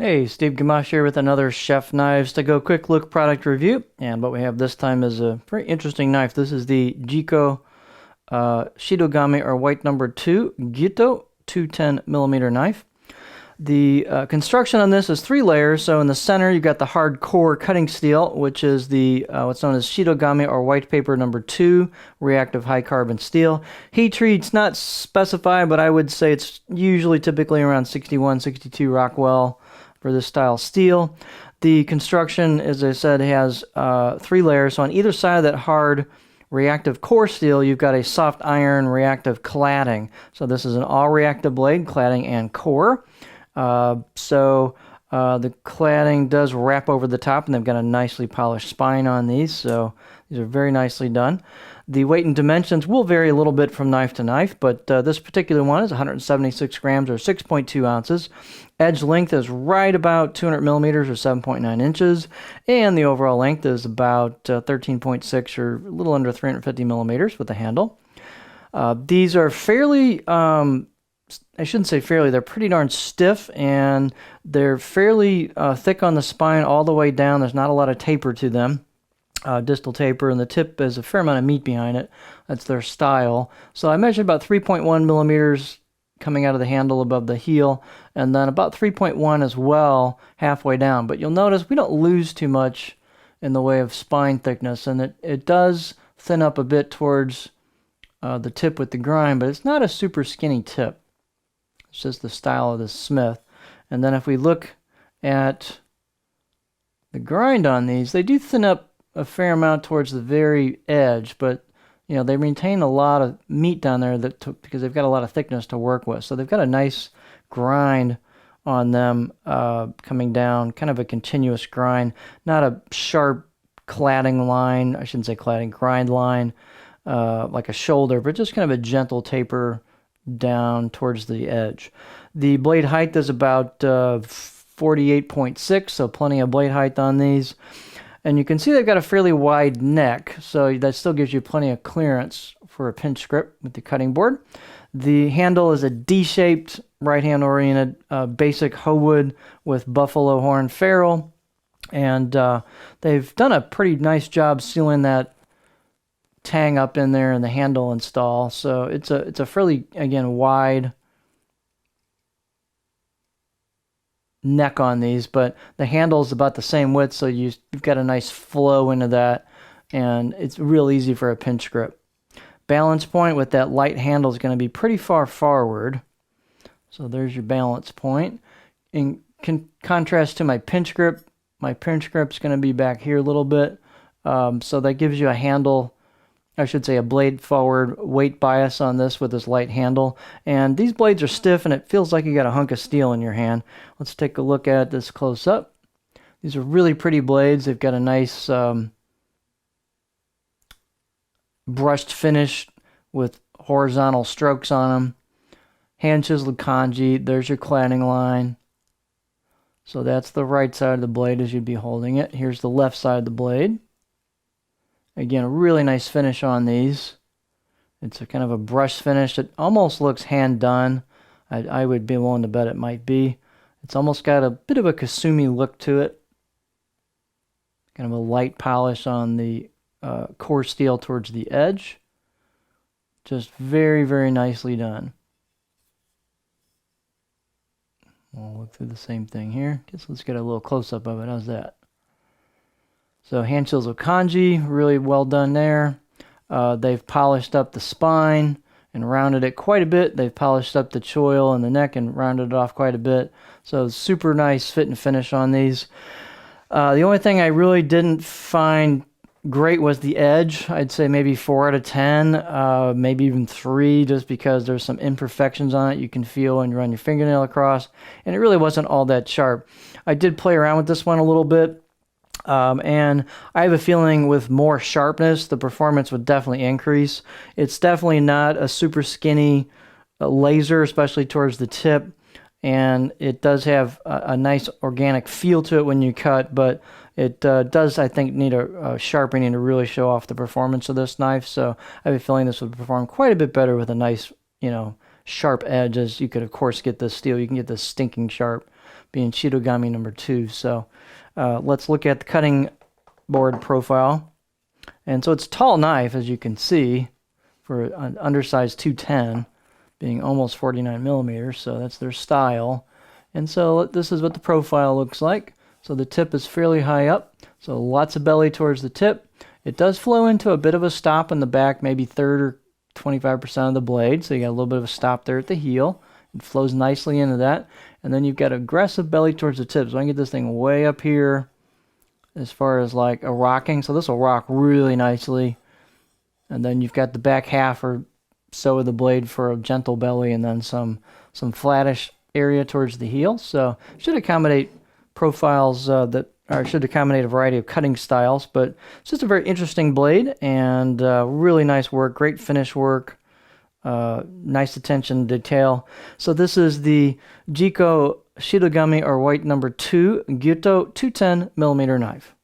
Hey, Steve Gamache here with another Chef Knives to Go quick look product review. And what we have this time is a very interesting knife. This is the Jikko Shidogami or white number 2 Gyuto 210 millimeter knife. The construction on this is 3 layers. So in the center, you've got the hard core cutting steel, which is the what's known as Shidogami or white paper number 2 reactive high carbon steel. Heat treat's not specified, but I would say it's usually typically around 61, 62 Rockwell for this style steel. The construction, as I said, has 3 layers. So on either side of that hard reactive core steel, you've got a soft iron reactive cladding. So this is an all-reactive blade, cladding and core. The cladding does wrap over the top, and they've got a nicely polished spine on these, so these are very nicely done. The weight and dimensions will vary a little bit from knife to knife, but this particular one is 176 grams or 6.2 ounces. Edge length is right about 200 millimeters or 7.9 inches, and the overall length is about 13.6 or a little under 350 millimeters with the handle. These are fairly I shouldn't say fairly, they're pretty darn stiff, and they're fairly thick on the spine all the way down. There's not a lot of taper to them, distal taper, and the tip has a fair amount of meat behind it. That's their style. So I measured about 3.1 millimeters coming out of the handle above the heel, and then about 3.1 as well halfway down. But you'll notice we don't lose too much in the way of spine thickness, and it does thin up a bit towards the tip with the grind, but it's not a super skinny tip. It's just the style of the smith. And then if we look at the grind on these, they do thin up a fair amount towards the very edge, but you know, they retain a lot of meat down there because they've got a lot of thickness to work with. So they've got a nice grind on them coming down, kind of a continuous grind, not a sharp cladding line. I shouldn't say cladding, grind line like a shoulder, but just kind of a gentle taper down towards the edge. The blade height is about 48.6, so plenty of blade height on these. And you can see they've got a fairly wide neck, so that still gives you plenty of clearance for a pinch grip with the cutting board. The handle is a D-shaped, right-hand oriented, basic hoe wood with buffalo horn ferrule. And they've done a pretty nice job sealing that tang up in there in the handle install. So it's a fairly, again, wide neck on these, but the handle is about the same width, so you've got a nice flow into that, and it's real easy for a pinch grip. Balance point with that light handle is going to be pretty far forward. So there's your balance point. In contrast to my pinch grip is going to be back here a little bit. So that gives you a handle, I should say a blade forward weight bias on this with this light handle. And these blades are stiff, and it feels like you got a hunk of steel in your hand. Let's take a look at this close up. These are really pretty blades. They've got a nice brushed finish with horizontal strokes on them. Hand chiseled kanji. There's your cladding line. So that's the right side of the blade as you'd be holding it. Here's the left side of the blade. Again, a really nice finish on these. It's a kind of a brush finish. It almost looks hand done. I would be willing to bet it might be. It's almost got a bit of a Kasumi look to it. Kind of a light polish on the core steel towards the edge. Just very, very nicely done. We'll look through the same thing here. Guess let's get a little close-up of it. How's that? So hand chisel kanji, really well done there. They've polished up the spine and rounded it quite a bit. They've polished up the choil and the neck and rounded it off quite a bit. So super nice fit and finish on these. The only thing I really didn't find great was the edge. I'd say maybe 4 out of 10, maybe even 3, just because there's some imperfections on it you can feel when you run your fingernail across. And it really wasn't all that sharp. I did play around with this one a little bit. And I have a feeling with more sharpness, the performance would definitely increase. It's definitely not a super skinny laser, especially towards the tip. And it does have a nice organic feel to it when you cut, but it does, I think, need a sharpening to really show off the performance of this knife. So I have a feeling this would perform quite a bit better with a nice, sharp edge, as you could, of course, get this steel. You can get this stinking sharp. being Shitogami number 2. So let's look at the cutting board profile. And so it's a tall knife, as you can see, for an undersized 210, being almost 49 millimeters. So that's their style. And so this is what the profile looks like. So the tip is fairly high up, so lots of belly towards the tip. It does flow into a bit of a stop in the back, maybe 30 or 25% of the blade, so you got a little bit of a stop there at the heel. It flows nicely into that. And then you've got aggressive belly towards the tip. So I can get this thing way up here as far as like a rocking. So this will rock really nicely. And then you've got the back half or so of the blade for a gentle belly, and then some flattish area towards the heel. So should accommodate profiles should accommodate a variety of cutting styles, but it's just a very interesting blade, and really nice work, great finish work, nice attention to detail. So this is the Jikko Shitogami or white number 2 Gyuto 210 millimeter knife.